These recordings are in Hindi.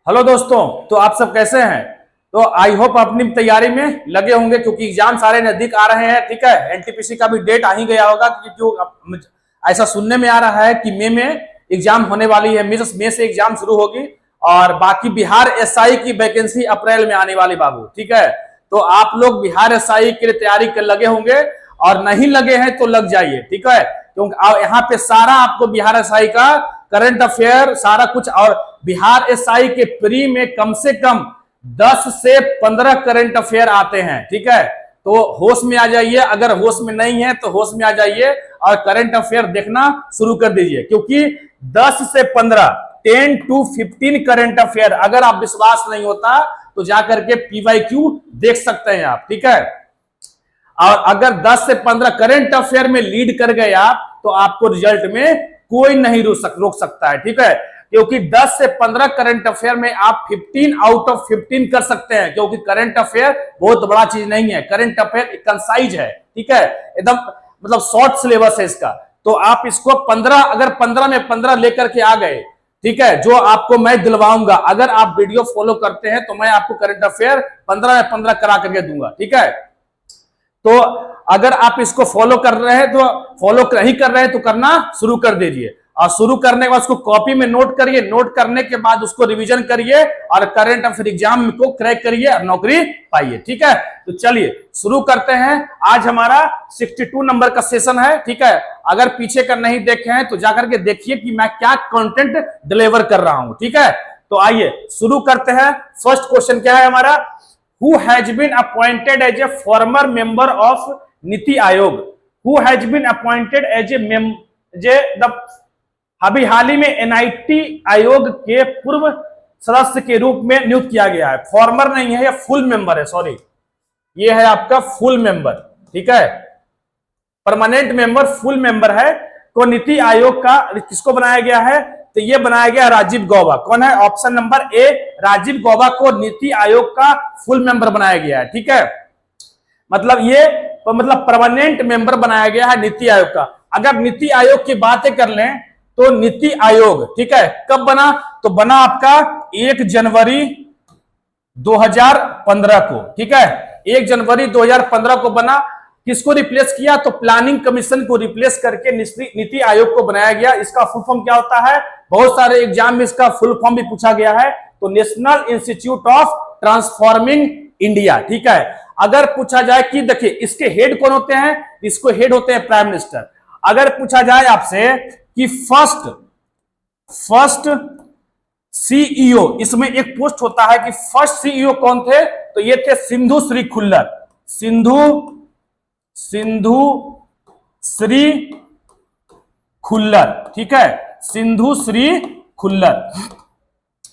हेलो दोस्तों, तो आप सब कैसे हैं। तो आई होप अपनी तैयारी में लगे होंगे क्योंकि एग्जाम सारे नजदीक आ रहे हैं। ठीक है, एनटीपीसी का भी डेट आ ही गया होगा कि जो ऐसा सुनने में आ रहा है कि मई में एग्जाम होने वाली है। मई से एग्जाम शुरू होगी और बाकी बिहार एसआई की वैकेंसी अप्रैल में आने वाली बाबू। ठीक है, तो आप लोग बिहार एसआई के लिए तैयारी कर लगे होंगे और नहीं लगे हैं तो लग जाइए। ठीक है, क्योंकि यहाँ पे सारा आपको बिहार एसआई का करंट अफेयर सारा कुछ और बिहार एसआई के प्री में कम से कम 10 से 15 करंट अफेयर आते हैं। ठीक है, तो होश में आ जाइए, अगर होश में नहीं है तो होश में आ जाइए और करंट अफेयर देखना शुरू कर दीजिए क्योंकि 10 से 15 10 to 15 करंट अफेयर अगर आप विश्वास नहीं होता तो जाकर के पीवाईक्यू देख सकते हैं आप। ठीक है, और अगर 10 से 15 करंट अफेयर में लीड कर गए आप तो आपको रिजल्ट में कोई नहीं रोक सकता है। ठीक है, क्योंकि 10 से 15 करंट अफेयर में आप 15 आउट ऑफ 15 कर सकते हैं क्योंकि करंट अफेयर बहुत बड़ा चीज नहीं है। करंट अफेयर एक कंसाइज है। ठीक है, एकदम मतलब शॉर्ट सिलेबस है इसका। तो आप इसको 15 अगर 15 में 15 लेकर के आ गए, ठीक है, जो आपको मैं दिलवाऊंगा, अगर आप वीडियो फॉलो करते हैं तो मैं आपको करंट अफेयर 15 में 15 करा करके दूंगा। ठीक है, तो अगर आप इसको फॉलो कर रहे हैं तो फॉलो नहीं कर रहे हैं तो करना शुरू कर दीजिए और शुरू करने के बाद उसको कॉपी में नोट करिए। नोट करने के बाद उसको रिवीजन करिए और करंट अफेयर एग्जाम को क्रैक करिए और नौकरी पाइए। ठीक है, तो चलिए शुरू करते हैं। आज हमारा 62 नंबर का सेशन है। ठीक है, अगर पीछे का नहीं देखे हैं तो जाकर के देखिए कि मैं क्या कंटेंट डिलीवर कर रहा हूं। ठीक है, तो आइए शुरू करते हैं। फर्स्ट क्वेश्चन क्या है हमारा, Who has been appointed as a former member of NITI Aayog? Who has been appointed as a अभी हाल ही में एनआईटी आयोग के पूर्व सदस्य के रूप में नियुक्त किया गया है। फॉर्मर नहीं है, या फुल मेंबर है, सॉरी, ये है आपका फुल मेंबर। ठीक है, परमानेंट मेंबर फुल मेंबर है। को नीति आयोग का किसको बनाया गया है, तो ये बनाया गया राजीव गौबा। कौन है, option number A, Rajiv Gauba को नीति आयोग का फुल मेंबर बनाया गया है। ठीक है, मतलब ये परमानेंट मेंबर बनाया गया है नीति आयोग का। अगर नीति आयोग की बातें कर लें तो नीति आयोग, ठीक है, कब बना, तो बना आपका 1 जनवरी 2015 को। ठीक है, 1 जनवरी 2015 को बना। किसको रिप्लेस किया, तो प्लानिंग कमीशन को रिप्लेस करके नीति आयोग को बनाया गया। इसका फुल फॉर्म क्या होता है, बहुत सारे एग्जाम में इसका फुल फॉर्म भी पूछा गया है, तो national institute of transforming India. ठीक है, अगर पूछा जाए कि देखिए इसके हेड कौन होते हैं, इसको हेड होते हैं प्राइम मिनिस्टर। अगर पूछा जाए आपसे कि फर्स्ट सीईओ, इसमें एक पोस्ट होता है कि फर्स्ट सीईओ कौन थे, तो ये थे सिंधु श्री खुल्लर। सिंधु श्री खुल्लर। ठीक है, सिंधु श्री खुल्लर।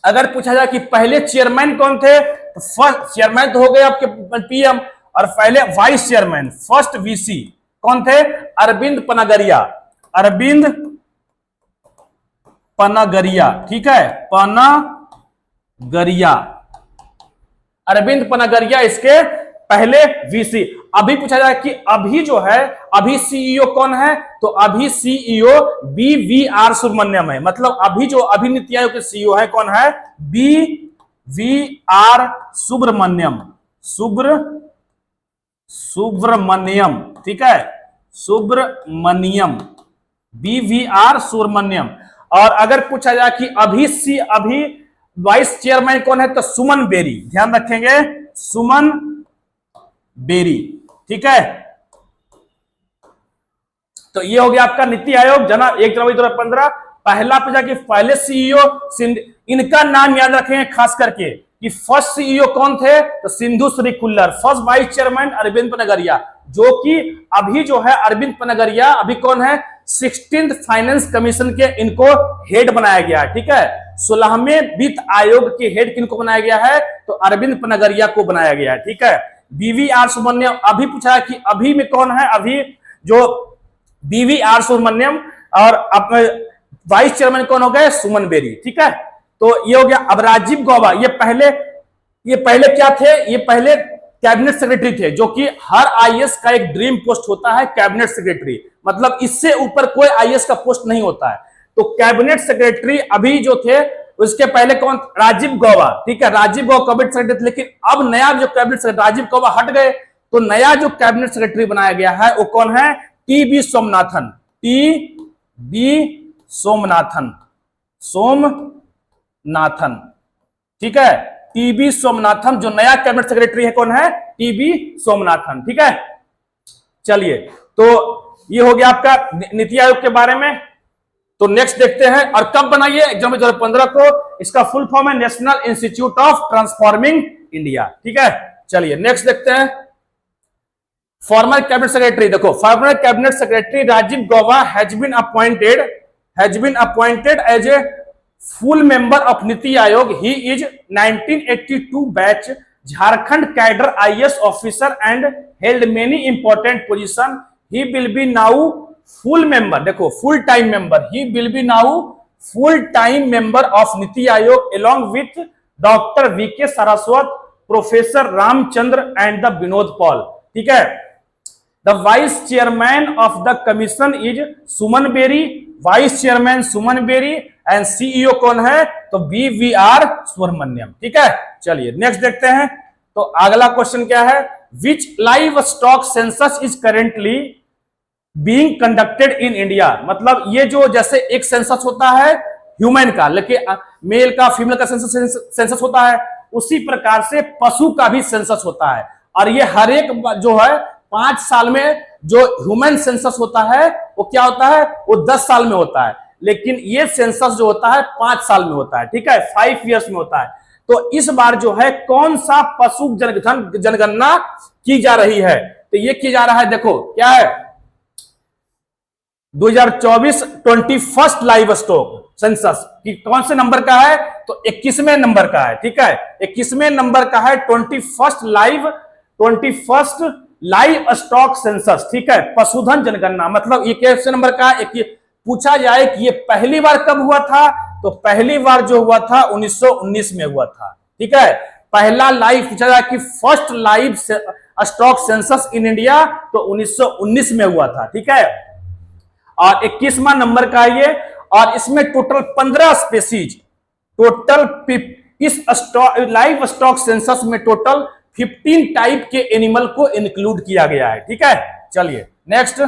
अगर पूछा जाए कि पहले चेयरमैन कौन थे, तो फर्स्ट चेयरमैन तो हो गए आपके पीएम, और पहले वाइस चेयरमैन फर्स्ट वीसी कौन थे, अरविंद पनागरिया। अरविंद पनागरिया। ठीक है, पनागरिया, अरविंद पनागरिया इसके पहले वीसी। अभी पूछा जाए कि अभी जो है अभी सीईओ कौन है, तो अभी सीईओ बीवीआर सुब्रमण्यम है। मतलब अभी जो अभी नीति आयोग के सीईओ है कौन है, बीवीआर सुब्रमण्यम। सुब्रमण्यम। ठीक है, सुब्रमण्यम, बीवीआर सुब्रमण्यम। और अगर पूछा जाए कि अभी वाइस चेयरमैन कौन है, तो सुमन बेरी। ध्यान रखेंगे, सुमन बेरी। ठीक है, तो ये हो गया आपका नीति आयोग जना 1 जनवरी 2015। पहला पूछा कि पहले सीईओ, इनका नाम याद रखेंगे खास करके कि फर्स्ट सीईओ कौन थे, तो Sindhushree Khullar. First vice chairman Arvind Panagariya, जो कि अभी जो है अरविंद पनागरिया अभी कौन है, 16th फाइनेंस कमीशन के इनको हेड बनाया गया है। ठीक है, 16वें वित्त आयोग के हेड किनको बनाया गया है, तो अरविंद पनागरिया को बनाया गया है। ठीक है, बीवीआर सुब्रमण्यम। अभी पूछा है कि अभी में कौन है, अभी जो बीवीआर सुब्रमण्यम, और वाइस चेयरमैन कौन हो गए, सुमन बेरी। ठीक है, तो ये हो गया। अब राजीव गौबा, ये पहले क्या थे, ये पहले कैबिनेट सेक्रेटरी थे, जो कि हर आईएएस का एक ड्रीम पोस्ट होता है कैबिनेट सेक्रेटरी। मतलब इससे ऊपर कोई आईएएस का पोस्ट नहीं होता है। तो कैबिनेट सेक्रेटरी अभी जो थे उसके पहले कौन, राजीव गौबा, ठीक है, राजीव गौबा कैबिनेट सेक्रेटरी थे। लेकिन अब नया जो कैबिनेट सेक्रेटरी, राजीव गौबा हट गए, तो नया जो कैबिनेट सेक्रेटरी बनाया गया है वो कौन है, टीबी सोमनाथन, टीबी सोमनाथन, सोमनाथन, ठीक है, टीबी सोमनाथन जो नया कैबिनेट सेक्रेटरी है कौन है, टीबी सोमनाथन, ठीक है। चलिए, तो ये हो गया आपका नीति आयोग के बारे में। तो नेक्स्ट देखते हैं, और कब बनाइए एग्जाम 2015 को, इसका फुल फॉर्म है national institute of transforming India, ठीक है। चलिए नेक्स्ट देखते हैं, फॉर्मर कैबिनेट सेक्रेटरी। देखो, former cabinet secretary Rajiv Gauba has been appointed as a full member of NITI Aayog. He is 1982 batch Jharkhand cadre IAS officer and held many important position. He will be now full member, देखो full time member, he will be now full time member of NITI आयोग along with doctor VK Saraswat, professor Ramchandra and the Vinod Paul, ठीक है। The vice chairman of the commission is Suman Bery, vice chairman Suman Bery, and CEO कौन है, तो BVR सुब्रमण्यम, ठीक है। चलिए नेक्स्ट देखते हैं, तो अगला क्वेश्चन क्या है, which livestock census is currently being conducted in India. मतलब ये जो जैसे एक सेंसस होता है ह्यूमन का, लेकिन मेल का फीमेल का सेंसस होता है, उसी प्रकार से पशु का भी सेंसस होता है। और ये हर एक जो है 5 साल में जो ह्यूमन सेंसस होता है वो क्या होता है, वो 10 साल में होता है, लेकिन ये सेंसस जो होता है 5 साल में होता है, ठीक है, 5 इयर्स में होता है। तो इस बार जो है कौन सा पशु जनगणना की जा रही है, तो ये की जा रहा है, देखो क्या है, 2024 21 लाइव स्टॉक सेंसस की कौन से नंबर का है, तो 21वें नंबर का है, ठीक है, 21वें नंबर का है 21 लाइव स्टॉक सेंसस, ठीक है, पशुधन जनगणना। मतलब ये कैसे नंबर का है, एक पूछा जाए कि ये पहली बार कब हुआ था, तो पहली बार जो हुआ था 1919 में हुआ था, ठीक है। पहला लाइव पूछा जाए कि first live stock census in India, तो 1919 में हुआ था, ठीक है। और 21वां नंबर का ये, और इसमें टोटल 15 स्पेसीज, टोटल इस लाइव स्टॉक सेंसस में टोटल 15 टाइप के एनिमल को इंक्लूड किया गया है, ठीक है। चलिए नेक्स्ट,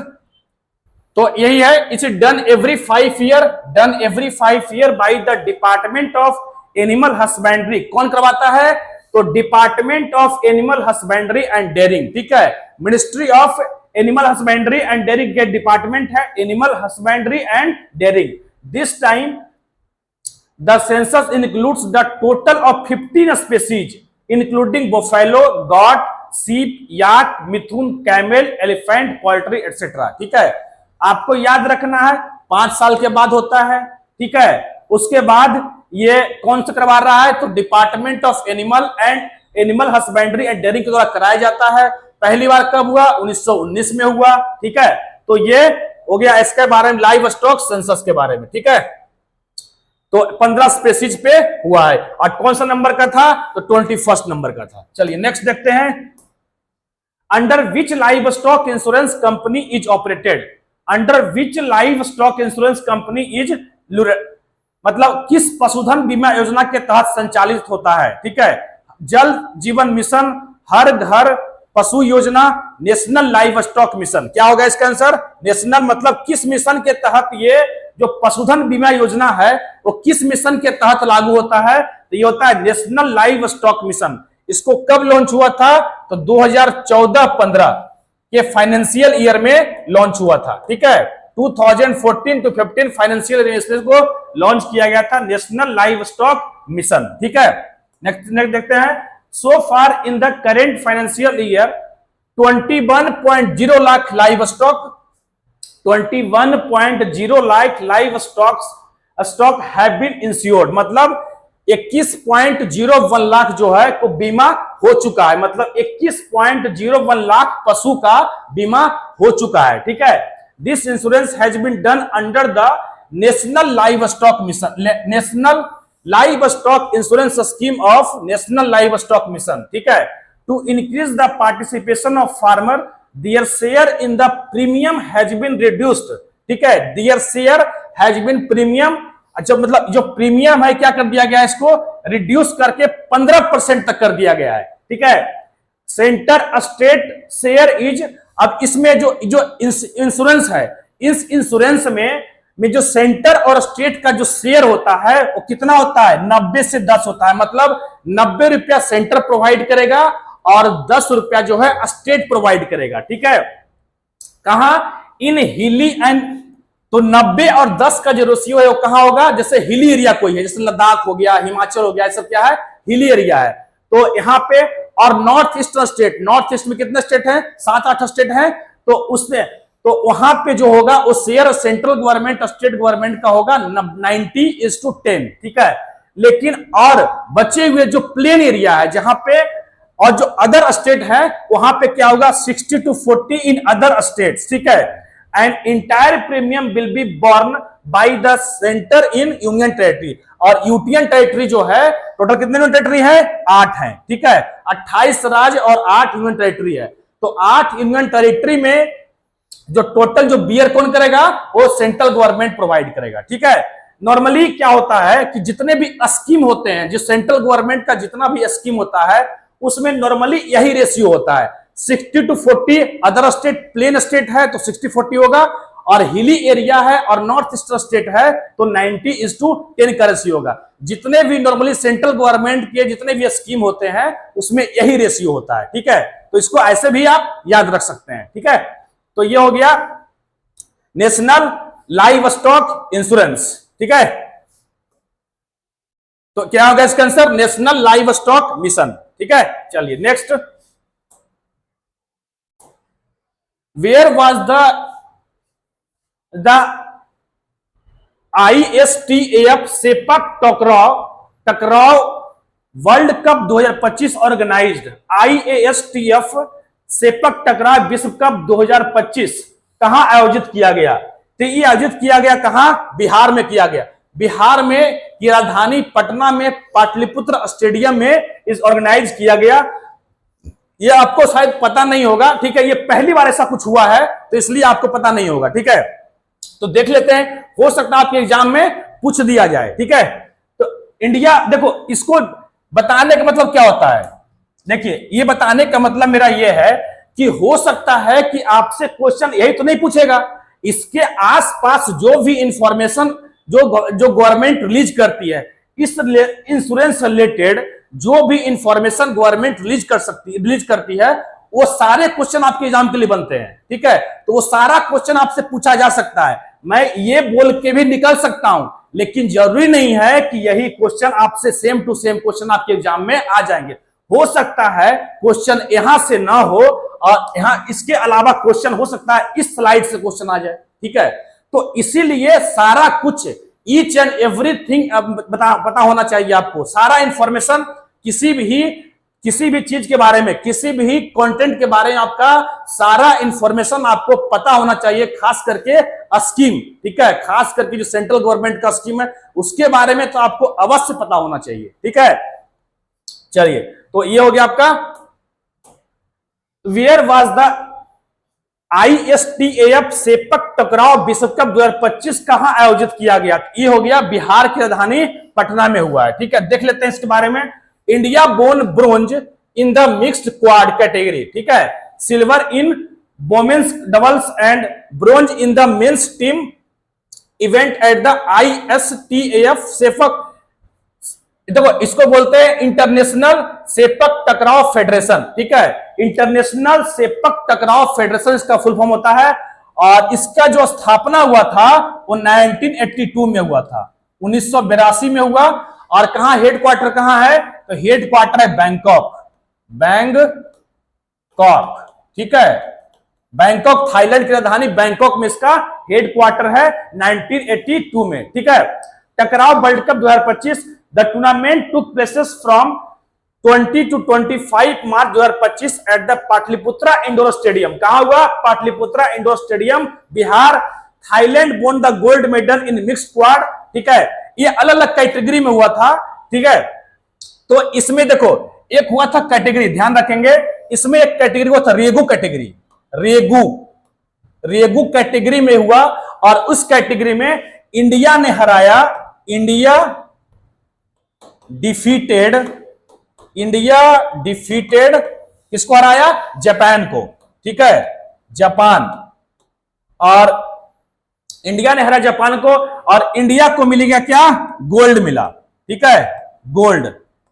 तो यही है, it's done every 5 year by the department of animal husbandry. कौन करवाता है, तो department of animal husbandry and dairying, ठीक है, ministry of animal husbandry and dairying के डिपार्टमेंट है animal husbandry and dairying. This time the census includes the total of 15 species including buffalo, goat, sheep, yak, mithun, camel, elephant, poultry etcetera, ठीक है। आपको याद रखना है 5 साल के बाद होता है, ठीक है। उसके बाद ये कौन सा करवा रहा है, तो department of animal husbandry and dairying के द्वारा कराया जाता है। पहली बार कब हुआ, 1919 में हुआ, ठीक है। तो ये हो गया इसके बारे में, लाइव स्टॉक सेंसस के बारे में, ठीक है। तो 15 स्पेसीज पे हुआ है, और कौन सा नंबर का था, तो 21 नंबर का था। चलिए नेक्स्ट देखते हैं, under which livestock insurance company is operated, under which livestock insurance company is, मतलब किस पशुधन बीमा योजना के तहत संचालित होता है, ठीक है। जल जीवन मिशन, हर घर पशु योजना, नेशनल लाइव स्टॉक मिशन। क्या होगा इसका आंसर, नेशनल, मतलब किस मिशन के तहत ये जो पशुधन बीमा योजना है वो किस मिशन के तहत लागू होता है, तो ये होता है नेशनल लाइव स्टॉक मिशन। इसको कब लॉन्च हुआ था, तो 2014-15 के फाइनेंशियल ईयर में लॉन्च हुआ था, ठीक है। 2014 to 15 फाइनेंशियल ईयर में इसको लॉन्च किया गया था, नेशनल लाइव स्टॉक मिशन, ठीक है। नेक्स्ट देखते हैं, so far in the current financial year 21.0 lakh livestock 21.0 lakh livestock stock have been insured। मतलब 21.01 लाख जो है को बीमा हो चुका है, मतलब 21.01 लाख पशु का बीमा हो चुका है, ठीक है। This insurance has been done under the national livestock mission, national livestock insurance scheme of national livestock mission, ठीक है। To increase the participation of farmer, their share in the premium has been reduced, ठीक है, their share has been premium अच्छा, मतलब जो प्रीमियम है क्या कर दिया गया है, इसको रिड्यूस करके 15% तक कर दिया गया है। ठीक है, सेंटर स्टेट शेयर इज, अब इसमें जो जो इंश्योरेंस है, इस इंश्योरेंस में जो सेंटर और स्टेट का जो शेयर होता है वो कितना होता है, 90 से 10 होता है। मतलब 90 रुपया सेंटर प्रोवाइड करेगा और 10 रुपया जो है स्टेट प्रोवाइड करेगा। ठीक है, कहा इन हिली एंड, तो 90 और 10 का जो रेशियो है वो कहां होगा, जैसे हिली एरिया कोई है, जैसे लद्दाख हो गया, हिमाचल हो गया, सब क्या है, हिली एरिया है। तो यहां पे, और north eastern state, north east में कितने स्टेट हैं, 7-8 स्टेट हैं, तो उसमें तो वहां पे जो होगा वो share central government state government का होगा 90:10। ठीक है, लेकिन और बचे हुए जो प्लेन एरिया है जहां पे, और जो अदर स्टेट है वहां पे क्या होगा, 60-40 इन अदर स्टेट्स। ठीक है, and entire premium will be born by the centre in union territory, और यूनियन टेरिटरी जो है, टोटल कितने यूनियन टेरिटरी है, 8 है। ठीक है, 28 राज्य और 8 यूनियन टेरिटरी है। तो 8 यूनियन टेरिटरी में जो टोटल जो बियर कौन करेगा, वो सेंट्रल गवर्नमेंट प्रोवाइड करेगा। ठीक है, नॉर्मली क्या होता है कि जितने भी स्कीम होते हैं, जो सेंट्रल गवर्नमेंट का जितना भी स्कीम होता है उसमें नॉर्मली यही रेशियो होता है, 60-40। अदर स्टेट प्लेन स्टेट है तो 60-40 होगा, और हिली एरिया है और नॉर्थ ईस्टर्न स्टेट है तो 90:10 का रेशियो होगा। जितने भी नॉर्मली सेंट्रल गवर्नमेंट के जितने भी स्कीम होते हैं उसमें यही रेशियो होता है। ठीक है, तो इसको ऐसे भी आप याद रख सकते हैं। ठीक है, तो ये हो गया नेशनल लाइव स्टॉक इंश्योरेंस। ठीक है, तो क्या होगा इसका answer, national livestock mission. ठीक है, चलिए next, where was the ISTAF sepak takraw world cup 2025 organised. IASTF sepak takraw विश्व कप 2025 कहां आयोजित किया गया, तो ये आयोजित किया गया कहां, बिहार में किया गया। बिहार में की राजधानी पटना में पाटलिपुत्र स्टेडियम में इस ऑर्गेनाइज किया गया। ये आपको शायद पता नहीं होगा। ठीक है, ये पहली बार ऐसा कुछ हुआ है तो इसलिए आपको पता नहीं होगा। ठीक है, तो देख लेते हैं, हो सकता है आपके एग्जाम में पूछ दिया जाए। ठीक है, तो इंडिया, देखो इसको बताने का मतलब क्या होता है, देखिए ये बताने का मतलब मेरा ये है कि हो सकता है कि आपसे क्वेश्चन यही तो नहीं पूछेगा, इसके आसपास जो भी इंफॉर्मेशन जो गवर्नमेंट रिलीज करती है, इस इंश्योरेंस रिलेटेड जो भी इंफॉर्मेशन गवर्नमेंट रिलीज करती है, वो सारे क्वेश्चन आपके एग्जाम के लिए बनते हैं। ठीक है, तो वो सारा क्वेश्चन आपसे पूछा जा सकता है। मैं ये बोल के भी निकल सकता हूं, लेकिन जरूरी नहीं है कि यही क्वेश्चन आपसे सेम टू सेम क्वेश्चन आपके एग्जाम में आ जाएंगे। हो सकता है क्वेश्चन यहां से ना हो और यहां इसके अलावा क्वेश्चन हो सकता है इस स्लाइड से क्वेश्चन आ जाए। ठीक है, तो इसीलिए सारा कुछ ईच एंड एवरीथिंग पता होना चाहिए आपको। सारा इंफॉर्मेशन किसी भी चीज के बारे में, किसी भी कंटेंट के बारे में आपका सारा इंफॉर्मेशन आपको पता होना चाहिए, खास करके स्कीम। ठीक है, खास करके जो सेंट्रल गवर्नमेंट का स्कीम है उसके बारे में तो आपको अवश्य पता होना चाहिए। ठीक है, चलिए तो ये हो गया आपका, where was the ISTAF sepak takraw विश्व कप 2025 कहां आयोजित किया गया, ये हो गया बिहार की राजधानी पटना में हुआ है। ठीक है, देख लेते हैं इसके बारे में। India bone bronze in the mixed quad category. ठीक है, silver in women's doubles and bronze in the men's team event at the ISTAF sepak, देखो इसको बोलते हैं इंटरनेशनल सेपक टकराव फेडरेशन। ठीक है, इंटरनेशनल सेपक टकराव फेडरेशन इसका फुल फॉर्म होता है, और इसका जो स्थापना हुआ था वो 1982 में हुआ था, 1982 में हुआ। और कहां हेडक्वार्टर कहां है, तो हेडक्वार्टर है बैंकॉक। ठीक है, बैंकॉक, थाईलैंड की राजधानी बैंकॉक में इसका हेडक्वार्टर है 1982 में। ठीक है, takraw world cup 2025, the tournament took places from 20 to 25 March 2025 at the Pataliputra indoor stadium. कहां हुआ, Pataliputra indoor stadium, Bihar. Thailand won the gold medal in mixed quad. ठीक है, ये अलग अलग कैटेगरी में हुआ था। ठीक है, तो इसमें देखो एक हुआ था कैटेगरी, ध्यान रखेंगे, इसमें एक कैटेगरी हुआ था रेगू कैटेगरी, रेगू कैटेगरी में हुआ, और उस कैटेगरी में इंडिया ने हराया इंडिया डिफीटेड, इंडिया डिफीटेड किसको हराया? जापान को, ठीक है, जापान, और इंडिया ने हराया जापान को, और इंडिया को मिलेगा क्या? गोल्ड मिला, ठीक है, गोल्ड।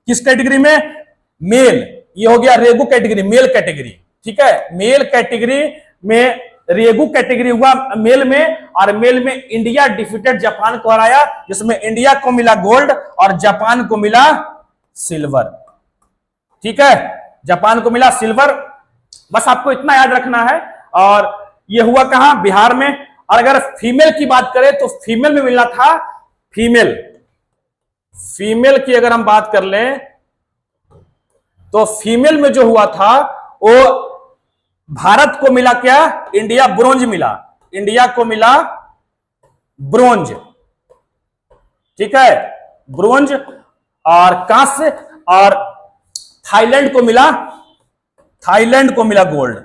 किस कैटेगरी में? मेल, ये हो गया रेगू कैटेगरी, मेल कैटेगरी, ठीक है, मेल कैटेगरी में रेगू कैटेगरी हुआ मेल में, और मेल में इंडिया डिफीटेड जापान को हराया, जिसमें इंडिया को मिला गोल्ड और जापान को मिला सिल्वर, ठीक है, जापान को मिला सिल्वर। बस आपको इतना याद रखना है। और ये हुआ कहां? बिहार में। और अगर फीमेल की बात करें तो फीमेल में मिलना था, फीमेल, फीमेल की अगर हम बात कर लें तो फीमेल में जो हुआ था वो भारत को मिला क्या? इंडिया ब्रोंज मिला, इंडिया को मिला ब्रोंज, ठीक है, ब्रोंज, और कांस्य, और थाईलैंड को मिला, थाईलैंड को मिला गोल्ड,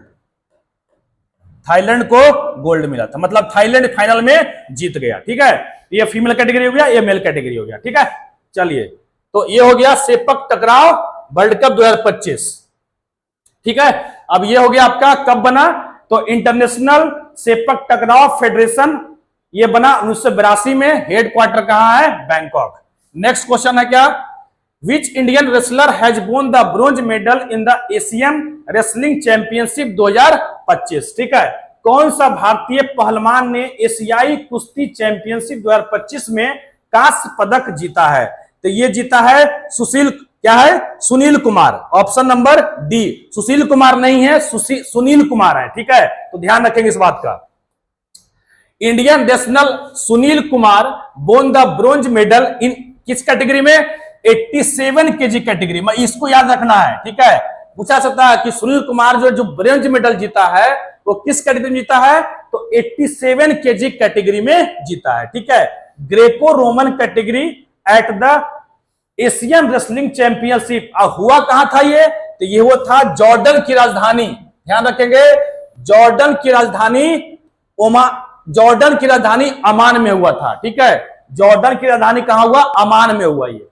थाईलैंड को गोल्ड मिला था, मतलब थाईलैंड फाइनल में जीत गया, ठीक है। ये फीमेल कैटेगरी हो गया, ये मेल कैटेगरी हो गया, ठीक है। चलिए, तो ये हो गया सेपक टकराव वर्ल्ड कप 2025, ठीक है। अब ये हो गया आपका कब बना? तो इंटरनेशनल सेपक टकराव फेडरेशन ये बना 1982 में। हेडक्वार्टर कहां है? बैंकॉक। नेक्स्ट क्वेश्चन है क्या? Which Indian wrestler has won the bronze medal in the Asian wrestling championship 2025, ठीक है। कौन सा भारतीय पहलवान ने एशियाई कुश्ती चैंपियनशिप 2025 में कांस्य पदक जीता है? तो ये जीता है सुशील, क्या है? Sunil Kumar, option number D. Sushil Kumar नहीं है, सुनील कुमार है, ठीक है, तो ध्यान रखेंगे इस बात का। Indian national Sunil Kumar bone the bronze medal in किस कैटेगरी में? 87 केजी कैटेगरी में, इसको याद रखना है, ठीक है। पूछा सकता है कि सुनील कुमार जो ब्रोंज मेडल जीता है वो किस कैटेगरी में जीता है? तो 87 केजी कैटेगरी में जीता है, ठीक है। Greco Roman category at the Asian wrestling championship. हुआ कहां था ये? तो ये वो था जॉर्डन की राजधानी, ध्यान रखेंगे, जॉर्डन की राजधानी जॉर्डन की राजधानी अमान में हुआ था, ठीक है। जॉर्डन की राजधानी कहां हुआ? अमान में हुआ ये।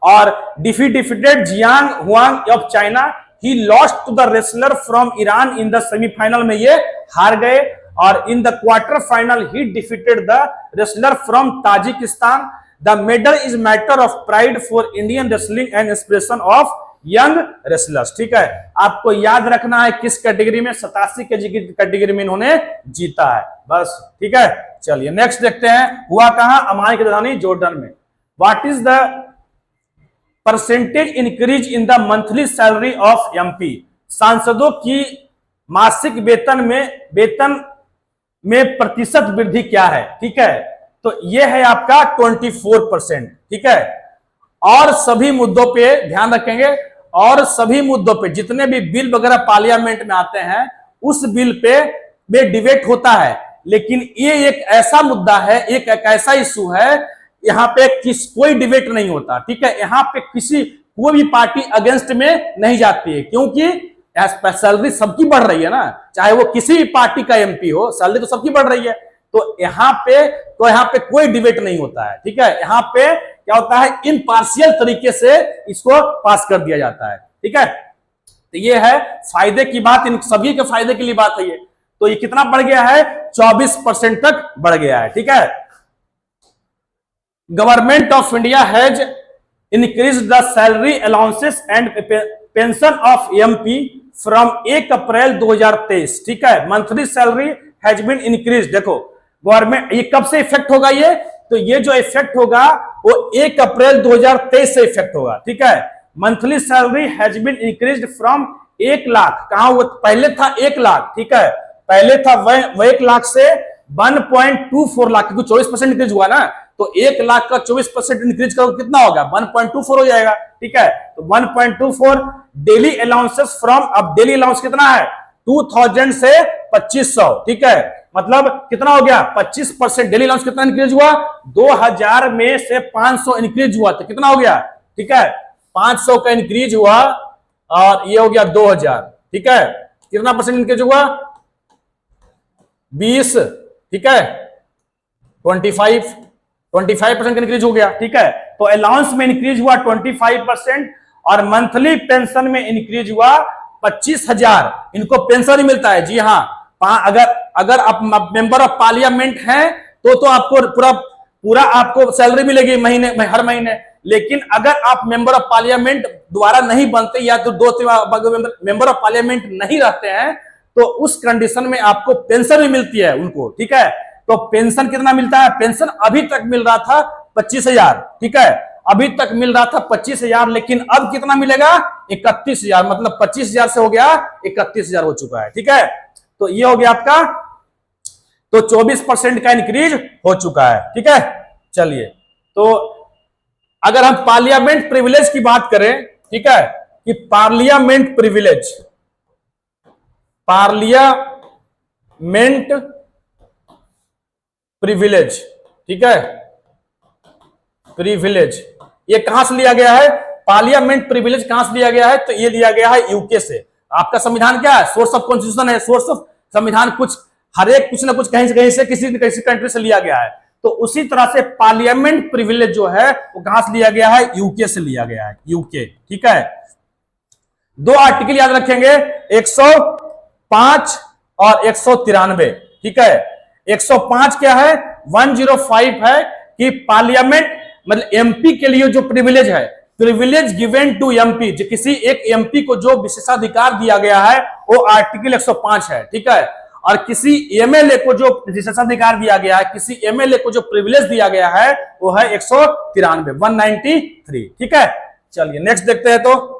और defeated Jiang Huang of China, he lost to the wrestler from Iran in the semifinal में ये हार गए, और in the quarter final he defeated the wrestler from Tajikistan. The medal is matter of pride for Indian wrestling and inspiration of young wrestlers, ठीक है। आपको याद रखना है किस कैटेगरी में? 87 केजी की कैटेगरी में इन्होंने जीता है, बस, ठीक है। चलिए नेक्स्ट देखते हैं, हुआ कहां? अमान की राजधानी जॉर्डन में। What is the percentage increase in the monthly salary of MP? सांसदों की मासिक वेतन में प्रतिशत वृद्धि क्या है, ठीक है। तो यह है आपका 24%, ठीक है। और सभी मुद्दों पे ध्यान रखेंगे, और सभी मुद्दों पे जितने भी बिल वगैरह पार्लियामेंट में आते हैं उस बिल पे डिबेट होता है, लेकिन ये एक ऐसा मुद्दा है, एक ऐसा इशू है, यहाँ पे कोई डिबेट नहीं होता, ठीक है। यहाँ पे कोई भी पार्टी अगेंस्ट में नहीं जाती है, क्योंकि सैलरी सबकी बढ़ रही है ना, चाहे वो किसी भी पार्टी का एमपी हो, सैलरी तो सबकी बढ़ रही है। तो यहाँ पे कोई डिबेट नहीं होता है, ठीक है। यहाँ पे क्या होता है? इम्पार्शियल तरीके से इसको पास कर दिया जाता है, ठीक है। तो ये है फायदे की बात, इन सभी के फायदे के लिए बात है ये। तो ये कितना बढ़ गया है? 24% तक बढ़ गया है, ठीक है। Government of India has increase the salary allowances and pension of MP from 1 April 2023, ठीक है। Monthly salary has been increase. देखो गवर्नमेंट, ये कब से इफेक्ट होगा ये? तो ये जो इफेक्ट होगा वो 1 अप्रैल 2023 से इफेक्ट होगा, ठीक है। Monthly salary has been increased from 1 lakh, कहां वो पहले था 1 लाख, ठीक है, पहले था वह 1 लाख से 1.24 लाख, क्योंकि 24% इंक्रीज हुआ ना, तो 1 लाख का 24% इंक्रीज करो कितना होगा? 1.24 हो जाएगा, ठीक है। तो 1.24 डेली अलाउंसेस फ्रॉम, अब डेली अलाउंस कितना है? 2000 से 2500, ठीक है, मतलब कितना हो गया? 25%। डेली अलाउंस कितना इंक्रीज हुआ? 2000 में से 500 इंक्रीज हुआ, तो कितना हो गया? ठीक है, 500 का इंक्रीज हुआ और ये हो गया 2000, ठीक है। कितना परसेंट इंक्रीज हुआ? 20, ठीक है, 25, 25% का इंक्रीज हो गया, ठीक है। तो अलाउंस में इंक्रीज हुआ 25% और मंथली पेंशन में इंक्रीज हुआ 25,000। इनको पेंशन ही मिलता है, जी हाँ। अगर आप मेंबर ऑफ पार्लियामेंट हैं तो आपको पूरा आपको सैलरी मिलेगी महीने हर महीने। लेकिन अगर आप मेंबर ऑफ पार्लियामेंट दोबारा नहीं बनते या तो 2 मेंबर ऑफ पार्लियामेंट नहीं रहते हैं तो उस कंडीशन में आपको पेंशन भी मिलती है उनको, ठीक है। तो पेंशन कितना मिलता है? पेंशन अभी तक मिल रहा था 25,000, ठीक है। अभी तक मिल रहा था 25,000, लेकिन अब कितना मिलेगा? 31,000। मतलब 25,000 से हो गया 31,000 हो चुका है, ठीक है। तो ये हो गया आपका, तो 24% का इंक्रीज हो चुका है, ठीक है। चलिए, तो अगर हम पार्लियामेंट प्रिविलेज की बात करें, ठीक है, कि पार्लियामेंट प्रिविलेज ठीक है, प्रिविलेज ये कहां से लिया गया है? पार्लियामेंट प्रिविलेज कहां से लिया गया है? तो ये लिया गया है यूके से। आपका संविधान क्या है? सोर्स ऑफ कॉन्स्टिट्यूशन है, सोर्स ऑफ संविधान कुछ हर एक कुछ ना कुछ कहीं से किसी न किसी कंट्री से लिया गया है। तो उसी तरह से पार्लियामेंट प्रिविलेज जो है वो कहां से लिया गया है? यूके से लिया गया है, यूके, ठीक है। 2 आर्टिकल याद रखेंगे, 105 और 193, ठीक है। 105 क्या है? 105 है कि पार्लियामेंट मतलब एमपी के लिए जो प्रिविलेज है, प्रिविलेज गिवन टू एमपी, जो किसी एक एमपी को जो विशेषाधिकार दिया गया है वो आर्टिकल 105 है, ठीक है। और किसी एमएलए को जो विशेषाधिकार दिया गया है, किसी एमएलए को जो प्रिविलेज दिया गया है वो है 193, ठीक है। चलिए नेक्स्ट देखते हैं। तो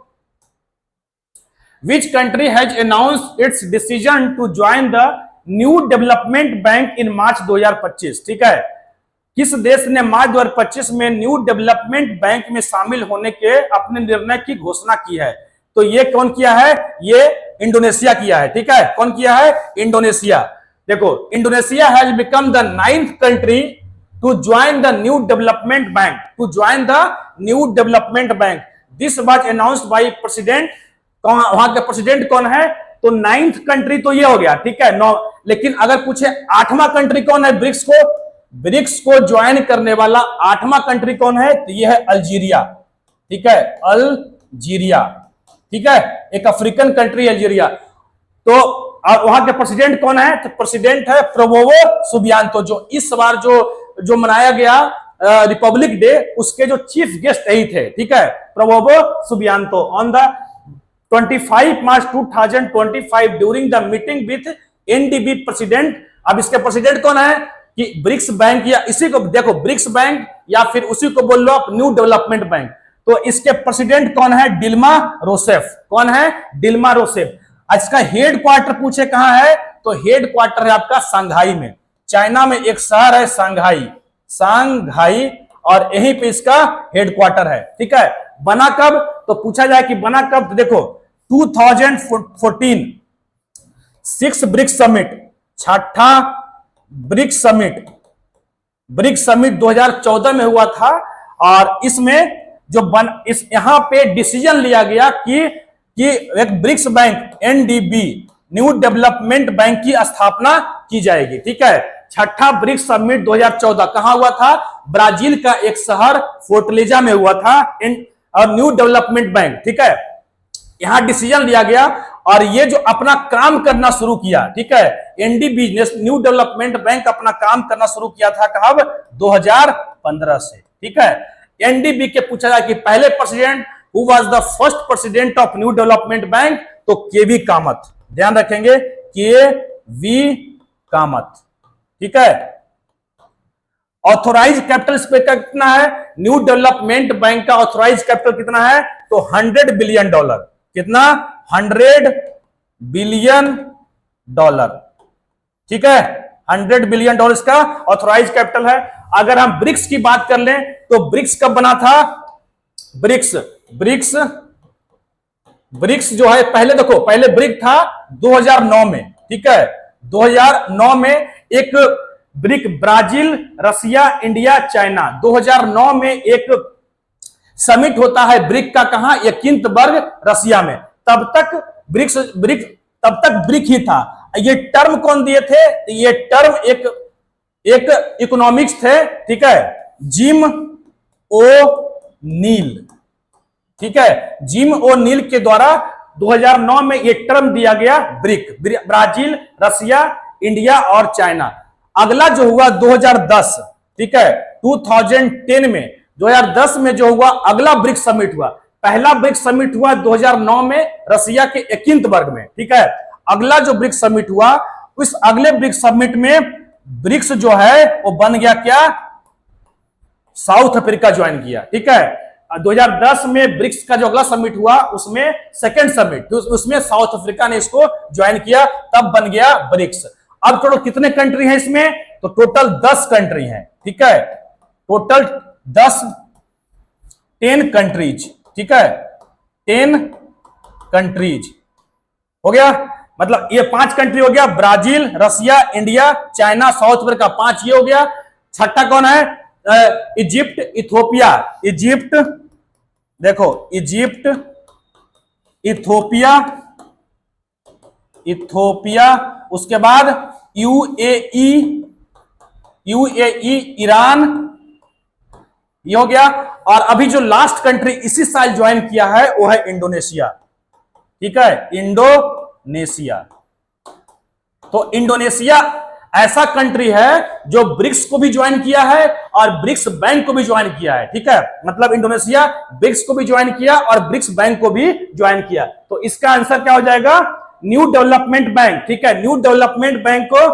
Which country has announced its decision to join the New Development Bank in March 2025? ठीक है, किस देश ने मार्च 2025 में न्यू डेवलपमेंट बैंक में शामिल होने के अपने निर्णय की घोषणा की है? तो ये कौन किया है? ये इंडोनेशिया किया है, ठीक है। कौन किया है? इंडोनेशिया। देखो, Indonesia has become the 9th country to join the New Development Bank, this was announced by president. वहां के प्रेसिडेंट कौन है? तो 9th कंट्री तो ये हो गया, ठीक है। 9, लेकिन अगर पूछे 8वां कंट्री कौन है? ब्रिक्स को ज्वाइन करने वाला 8वां कंट्री कौन है? तो ये है अल्जीरिया, ठीक है, अल्जीरिया, ठीक है। एक अफ्रीकन कंट्री अल्जीरिया। तो और वहां के प्रेसिडेंट कौन है? तो प्रेसिडेंट है प्रबोवो सुबियांतो, जो इस बार जो मनाया गया रिपब्लिक डे उसके जो चीफ गेस्ट यही थे, ठीक है, Prabowo Subianto. On the 25 March 2025 during the meeting with NDB president. अब इसके प्रेसिडेंट कौन है? कि ब्रिक्स बैंक, या इसी को देखो ब्रिक्स बैंक या फिर उसी को बोल लो आप न्यू डेवलपमेंट बैंक। तो इसके प्रेसिडेंट कौन है? Dilma Rousseff. कौन है? Dilma Rousseff. इसका हेड क्वार्टर पूछे कहां है? तो हेड क्वार्टर है आपका शंघाई में। चाइना में एक शहर है सांघाई, और यहीं पे इसका हेड क्वार्टर है, ठीक है। बना कब? तो पूछा जाए कि बना कब, तो देखो 2014 6 ब्रिक्स समिट, 6ठा ब्रिक्स समिट 2014 में हुआ था। और इसमें यहां पे डिसीजन लिया गया कि एक BRICS bank NDB New Development Bank की स्थापना की जाएगी, ठीक है। 6ठा ब्रिक्स समिट 2014 कहां हुआ था? ब्राजील का एक शहर फोर्टलेजा में हुआ था, और न्यू डेवलपमेंट बैंक, ठीक है। यहां डिसीजन लिया गया और ये जो अपना काम करना शुरू किया, ठीक है, एनडीबी न्यू डेवलपमेंट बैंक अपना काम करना शुरू किया था कब? 2015 से, ठीक है। एनडीबी के पूछा जाए कि पहले president who was the first president of new Development bank, तो केवी कामत। ध्यान रखेंगे, केवी कामत, ठीक है। ऑथोराइज कैपिटल इस पे कितना है? न्यू डेवलपमेंट बैंक का ऑथोराइज कैपिटल कितना है? तो $100 बिलियन। कितना? $100 बिलियन, ठीक है। $100 बिलियन का ऑथोराइज कैपिटल है। अगर हम ब्रिक्स की बात कर लें तो ब्रिक्स कब बना था? ब्रिक्स जो है, पहले देखो, पहले ब्रिक था 2009 में, ठीक है। 2009 में एक ब्रिक, ब्राजील, रसिया, इंडिया, चाइना, 2009 में एक समिट होता है ब्रिक का, कहां? यकिंतबर्ग, रसिया में। तब तक ब्रिक ही था। ये टर्म कौन दिए थे? ये टर्म एक इकोनॉमिक्स थे, ठीक है। जिम ओ नील, ठीक है, जिम ओ नील के द्वारा 2009 में यह टर्म दिया गया ब्रिक, ब्राजील, रसिया, इंडिया और चाइना। अगला जो हुआ 2010, ठीक है, 2010 में, 2010 में जो हुआ अगला ब्रिक्स समिट हुआ। पहला ब्रिक्स समिट हुआ 2009 में रसिया के एकिंतबर्ग में, ठीक है। अगला जो ब्रिक्स समिट हुआ, उस अगले ब्रिक्स समिट में ब्रिक्स जो है वो बन गया क्या, साउथ अफ्रीका ज्वाइन किया, ठीक है। 2010 में ब्रिक्स का जो अगला समिट हुआ उसमें सेकंड समिट, उसमें साउथ अफ्रीका ने इसको ज्वाइन किया, तब बन गया ब्रिक्स। अब टोटल कितने कंट्री हैं इसमें, तो टोटल 10 कंट्री हैं, ठीक है, टोटल 10 कंट्रीज, ठीक है, 10 कंट्रीज हो गया। मतलब ये 5 कंट्री हो गया, ब्राजील, रसिया, इंडिया, चाइना, साउथ अफ्रीका, 5 ये हो गया। छठा कौन है, इजिप्ट, इथोपिया, इजिप्ट, देखो इजिप्ट, इथोपिया, इथोपिया, उसके बाद यूएई, यूएई, ईरान, ये हो गया। और अभी जो लास्ट कंट्री इसी साल ज्वाइन किया है वो है इंडोनेशिया, ठीक है, इंडोनेशिया। तो इंडोनेशिया ऐसा कंट्री है जो ब्रिक्स को भी ज्वाइन किया है और ब्रिक्स बैंक को भी ज्वाइन किया है, ठीक है। मतलब इंडोनेशिया ब्रिक्स को भी ज्वाइन किया और ब्रिक्स बैंक को भी ज्वाइन किया। तो इसका आंसर क्या हो जाएगा, न्यू डेवलपमेंट बैंक, ठीक है। न्यू डेवलपमेंट बैंक को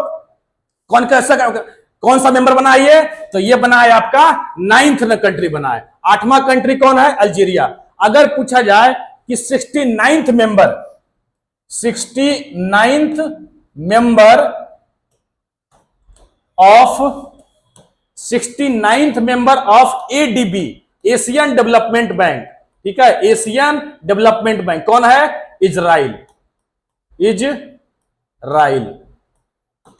कौन सा मेंबर बना है, तो ये बना है आपका 9th कंट्री बना है। 8वां कंट्री कौन है, अल्जीरिया। अगर पूछा जाए कि 69th member, 69th member of 69th member of ADB, Asian development bank, ठीक है, एशियन डेवलपमेंट बैंक कौन है, इजराइल, इजराइल,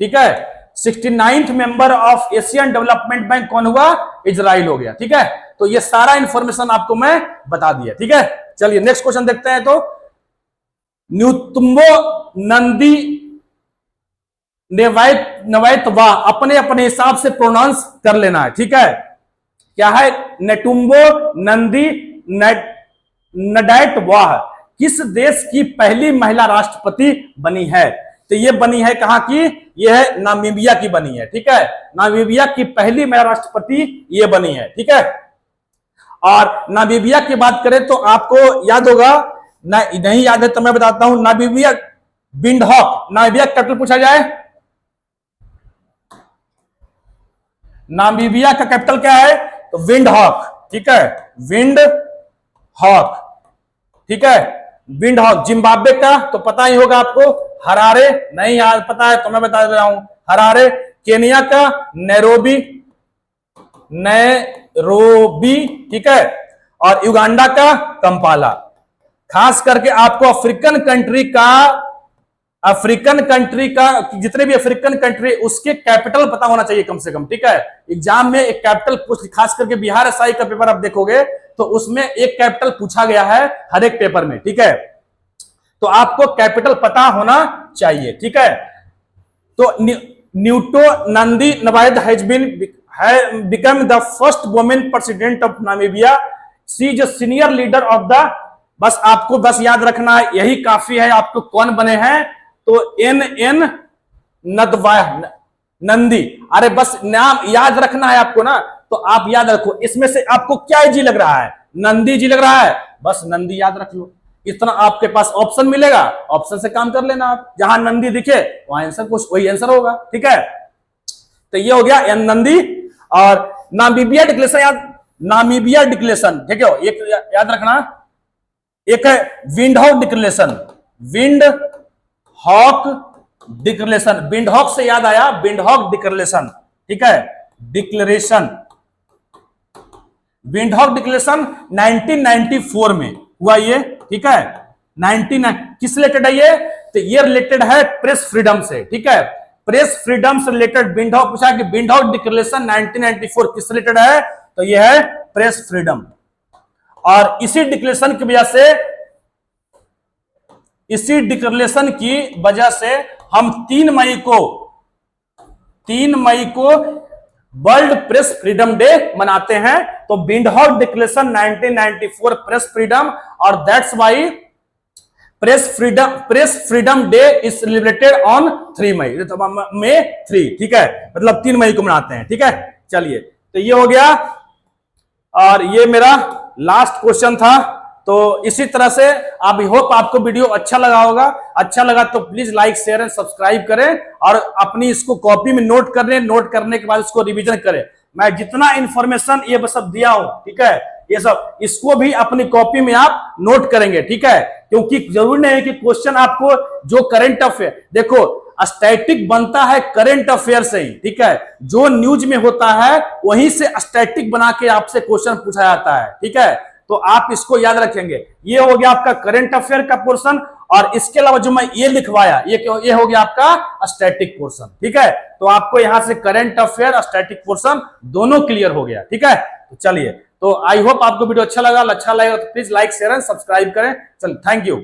ठीक है। 69th member of Asian development bank कौन हुआ, इजराइल हो गया, ठीक है। तो ये सारा इंफॉर्मेशन आपको मैं बता दिया, ठीक है। चलिए नेक्स्ट क्वेश्चन देखते हैं। तो न्यूतुम्बो नंदी नवैत वाह, अपने अपने हिसाब से प्रोनाउंस कर लेना है, ठीक है। क्या है, नेटुम्बो नंदी नडैट वाह किस देश की पहली महिला राष्ट्रपति बनी है, तो ये बनी है कहां की, ये है नामीबिया की बनी है, ठीक है। नामीबिया की पहली महिला राष्ट्रपति ये बनी है, ठीक है। और नामीबिया की बात करें तो आपको याद होगा, नहीं याद है तो मैं बताता हूं, नामीबिया विंडहॉक, नामीबिया कैपिटल पूछा जाए, नामीबिया का कैपिटल क्या है, तो विंडहॉक, ठीक है, विंडहॉक, ठीक है, विंडहॉक। जिम्बाब्वे का तो पता ही होगा आपको, हरारे, नहीं याद पता है तो मैं बता दे रहा हूं, हरारे। केनिया का नैरोबी, नैरोबी, ठीक है। और युगांडा का कंपाला। खास करके आपको अफ्रीकन कंट्री का जितने भी अफ्रीकन कंट्री उसके कैपिटल पता होना चाहिए कम से कम, ठीक है। एग्जाम में एक कैपिटल खास करके बिहार एसआई का पेपर आप देखोगे तो उसमें एक कैपिटल पूछा गया है हर एक पेपर में, ठीक है। तो आपको कैपिटल पता होना चाहिए, ठीक है। तो Netumbo Nandi Ndaitwah has become the first women president of Namibia, she is a senior leader of the, बस आपको बस याद रखना है, यही काफी है। आपको कौन बने हैं, तो एन नंदी, अरे बस नाम याद रखना है आपको ना, तो आप याद रखो। इसमें से आपको क्या जी लग रहा है, नंदी जी लग रहा है, बस नंदी याद रख लो। इतना आपके पास ऑप्शन मिलेगा, ऑप्शन से काम कर लेना आप, जहां नंदी दिखे वहां आंसर कुछ वही आंसर होगा, ठीक है। तो ये हो गया एन नंदी। और नामीबिया डिक्लेरेशन, नामीबिया डिक्लेरेशन, ठीक है, एक याद रखना, एक है Windhoek declaration, Windhoek declaration, Windhoek से याद आया विंडहॉक डिक्लेरेशन, ठीक है, डिक्लेरेशन, विंडहॉक डिक्लेरेशन 1994 में हुआ ये, ठीक है। 99 किस रिलेटेड है ये, तो ये रिलेटेड है प्रेस फ्रीडम से, ठीक है। प्रेस फ्रीडम से रिलेटेड विंडहॉक पूछा कि विंडहॉक डिक्लेरेशन 1994 किस रिलेटेड है, तो ये है प्रेस फ्रीडम। और इसी डिक्लेरेशन की वजह से, इसी डिक्लेरेशन की वजह से हम 3 मई को वर्ल्ड प्रेस फ्रीडम डे मनाते हैं। तो विंडहॉक डिक्लेरेशन 1994 प्रेस फ्रीडम, और that's why press freedom day is celebrated on 3 मई, मई 3, ठीक है, मतलब 3 मई को मनाते हैं, ठीक है। चलिए, तो ये हो गया, और ये मेरा लास्ट क्वेश्चन था। तो इसी तरह से आई होप आपको वीडियो अच्छा लगा होगा। अच्छा लगा तो please like share and subscribe करें, और अपनी इसको कॉपी में नोट कर लें। नोट करने के बाद इसको रिवीजन करें। मैं जितना इंफॉर्मेशन ये सब दिया हूं, ठीक है, ये सब इसको भी अपनी कॉपी में आप नोट करेंगे, ठीक है, क्योंकि जरूरी नहीं है कि क्वेश्चन आपको जो करंट अफेयर, देखो स्टैटिक बनता है करंट अफेयर से ही, ठीक है, जो न्यूज में होता है वहीं से स्टैटिक बना के आपसे क्वेश्चन पूछा जाता है, ठीक है। तो आप इसको याद रखेंगे। ये हो गया आपका करंट अफेयर का पोर्शन, और इसके अलावा जो मैं ये लिखवाया ये हो गया आपका स्टैटिक पोर्शन, ठीक है। तो आपको यहां से करंट अफेयर स्टैटिक पोर्शन दोनों क्लियर हो गया, ठीक है। तो चलिए, तो आई होप आपको वीडियो अच्छा लगा तो please like share and subscribe करें। चलिए, थैंक यू।